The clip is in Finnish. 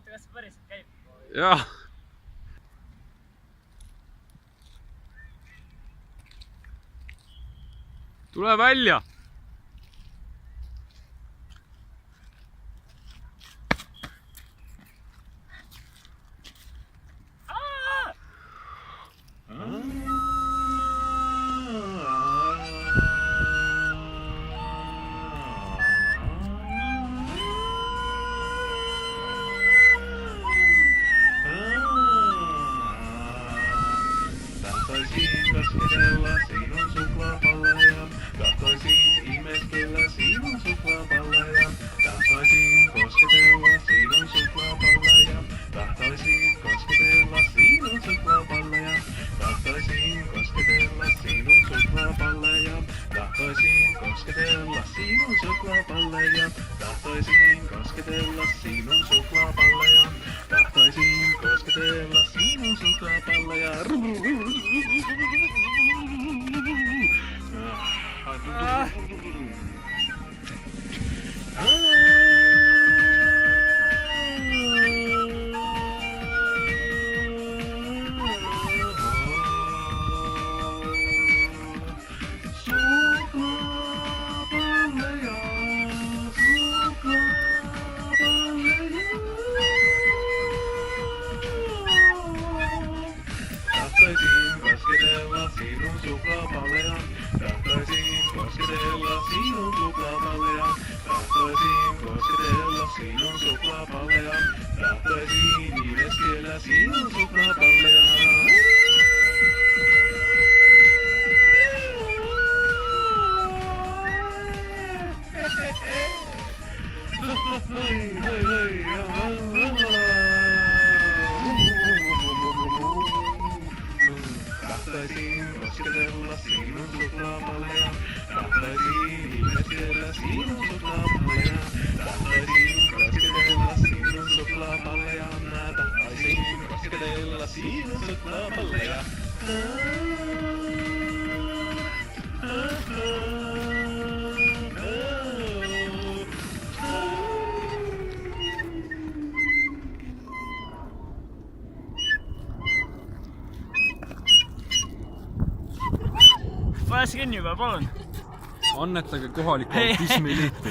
oota, kas see päriselt käib? Jah. Tule välja! Tahtoisin kosketella sinun suklaapalleja. Tahtoisin ihmetellä sinun suklaapalleja. Tahtoisin kosketella sinun suklaapalleja. Tahtoisin kosketella sinun suklaapalleja. Tahtoisin kosketella sinun suklaapalleja. Tahtoisin kosketella sinun suklaapalleja. Tahtoisin kosketella sinun suklaapalleja. Tahtoisin kosketella sinun suklaapalleja. Tahtoisin kosketella sinun suklaapalleja. Tahtoisin kosketella sinun suklaapalleja. Tahtoisin kosketella sinun suklaapalleja. Tahtoisin imeskellä sinun suklaapalleja. Hei, hei, hei, Tahtoisin kosketella sinun suklaapalleja. Tahtoisin imeskellä sinun suklaapalleja. Tahtoisin kosketella sinun suklaapalleja. Tahtoisin kosketella sinun suklaapalleja. Pane see kinni juba, palun! Annetage kohalikku autismiliiti.